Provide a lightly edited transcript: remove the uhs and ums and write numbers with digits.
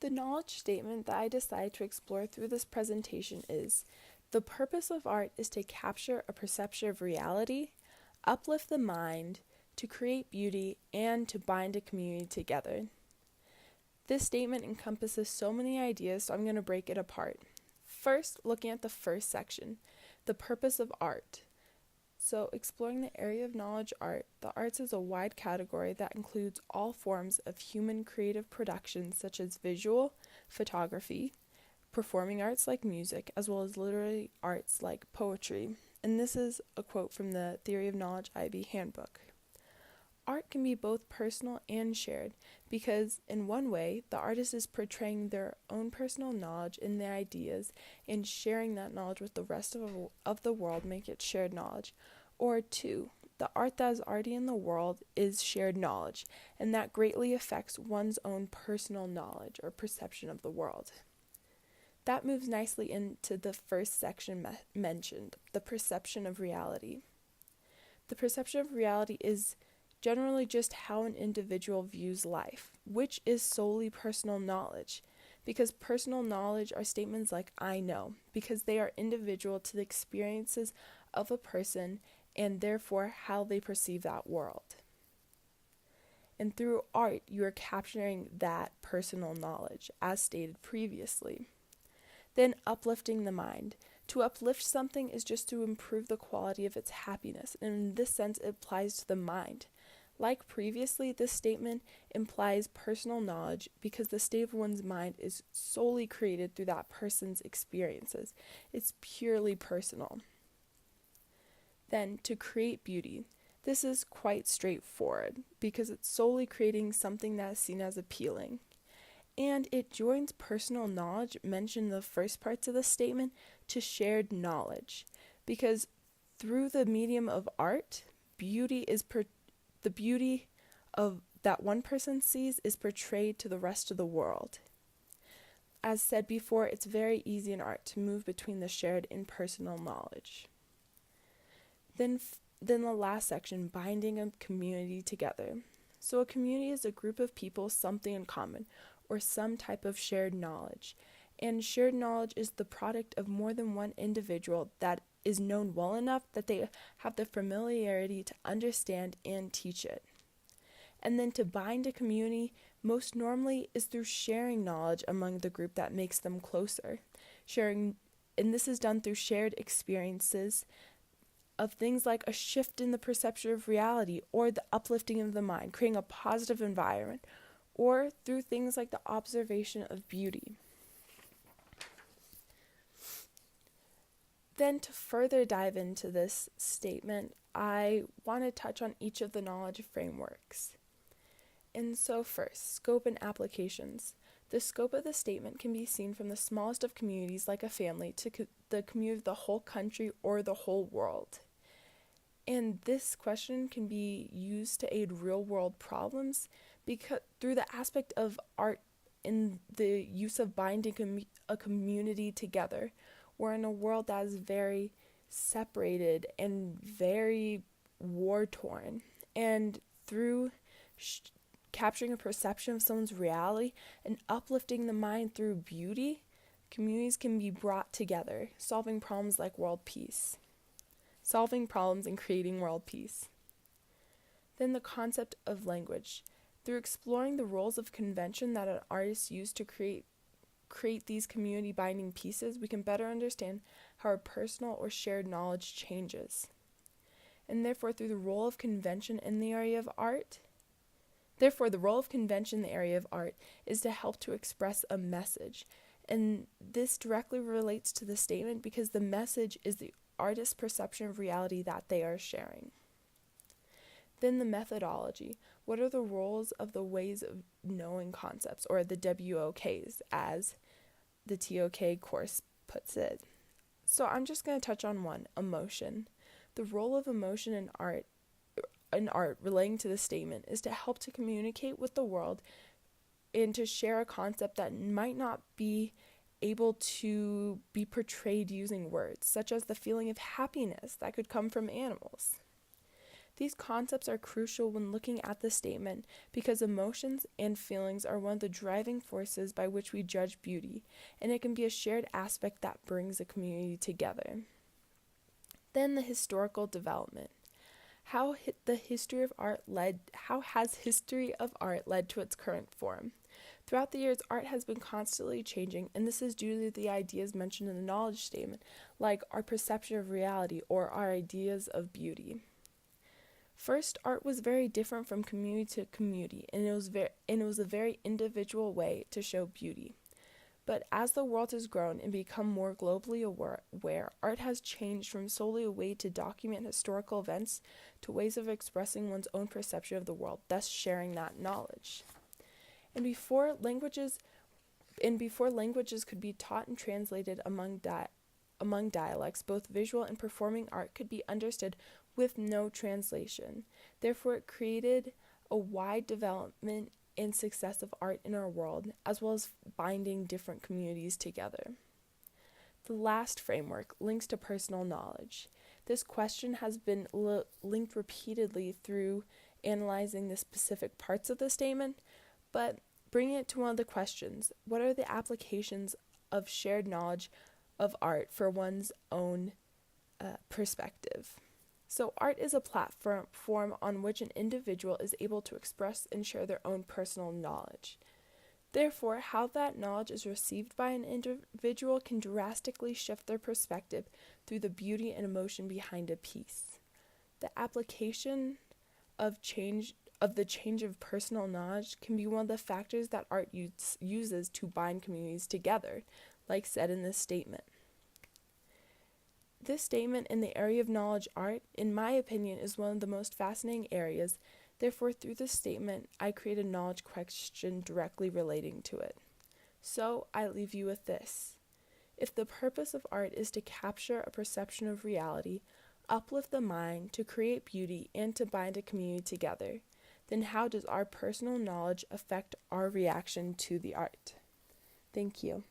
The knowledge statement that I decided to explore through this presentation is: the purpose of art is to capture a perception of reality, uplift the mind, to create beauty, and to bind a community together. This statement encompasses so many ideas, so I'm going to break it apart. First, looking at the first section, the purpose of art. So, exploring the area of knowledge art, the arts is a wide category that includes all forms of human creative production such as visual, photography, performing arts like music, as well as literary arts like poetry. And this is a quote from the Theory of Knowledge IB Handbook. Art can be both personal and shared, because in one way, the artist is portraying their own personal knowledge in their ideas and sharing that knowledge with the rest of the world, make it shared knowledge. Or two, the art that is already in the world is shared knowledge, and that greatly affects one's own personal knowledge or perception of the world. That moves nicely into the first section mentioned, the perception of reality. The perception of reality is generally just how an individual views life, which is solely personal knowledge, because personal knowledge are statements like "I know," because they are individual to the experiences of a person and therefore how they perceive that world. And through art, you are capturing that personal knowledge, as stated previously. Then uplifting the mind. To uplift something is just to improve the quality of its happiness, and in this sense it applies to the mind. Like previously, this statement implies personal knowledge because the state of one's mind is solely created through that person's experiences. It's purely personal. Then, to create beauty. This is quite straightforward because it's solely creating something that is seen as appealing. And it joins personal knowledge mentioned in the first parts of the statement to shared knowledge, because through the medium of art, the beauty of that one person sees is portrayed to the rest of the world. As said before, it's very easy in art to move between the shared and personal knowledge. Then the last section, binding a community together. So a community is a group of people, something in common, or some type of shared knowledge. And shared knowledge is the product of more than one individual that is known well enough that they have the familiarity to understand and teach it. And then to bind a community most normally is through sharing knowledge among the group that makes them closer. And this is done through shared experiences of things like a shift in the perception of reality or the uplifting of the mind, creating a positive environment, or through things like the observation of beauty. Then to further dive into this statement, I want to touch on each of the knowledge frameworks. And so first, scope and applications. The scope of the statement can be seen from the smallest of communities like a family to the community of the whole country or the whole world. And this question can be used to aid real-world problems because through the aspect of art in the use of binding a community together. We're in a world that is very separated and very war-torn. And through capturing a perception of someone's reality and uplifting the mind through beauty, communities can be brought together, solving problems like world peace. Solving problems and creating world peace. Then the concept of language. Through exploring the roles of convention that an artist used to create these community binding pieces, we can better understand how our personal or shared knowledge changes. And therefore, the role of convention in the area of art is to help to express a message. And this directly relates to the statement because the message is the artist's perception of reality that they are sharing. Then the methodology. What are the roles of the ways of knowing concepts, or the WOKs, as the ToK course puts it? So I'm just going to touch on one, emotion. The role of emotion in art relating to the statement is to help to communicate with the world and to share a concept that might not be able to be portrayed using words, such as the feeling of happiness that could come from animals. These concepts are crucial when looking at the statement because emotions and feelings are one of the driving forces by which we judge beauty, and it can be a shared aspect that brings a community together. Then the historical development. How has history of art led to its current form? Throughout the years, art has been constantly changing, and this is due to the ideas mentioned in the knowledge statement, like our perception of reality or our ideas of beauty. First, art was very different from community to community, and it was a very individual way to show beauty. But as the world has grown and become more globally aware, art has changed from solely a way to document historical events to ways of expressing one's own perception of the world, thus sharing that knowledge. And before languages could be taught and translated among dialects, both visual and performing art could be understood with no translation. Therefore, it created a wide development and success of art in our world, as well as binding different communities together. The last framework, links to personal knowledge. This question has been linked repeatedly through analyzing the specific parts of the statement, but bringing it to one of the questions, what are the applications of shared knowledge of art for one's own perspective? So art is a platform on which an individual is able to express and share their own personal knowledge. Therefore, how that knowledge is received by an individual can drastically shift their perspective through the beauty and emotion behind a piece. The application of the change of personal knowledge can be one of the factors that art uses to bind communities together, like said in this statement. This statement in the area of knowledge art, in my opinion, is one of the most fascinating areas. Therefore, through this statement, I create a knowledge question directly relating to it. So, I leave you with this. If the purpose of art is to capture a perception of reality, uplift the mind, to create beauty, and to bind a community together, then how does our personal knowledge affect our reaction to the art? Thank you.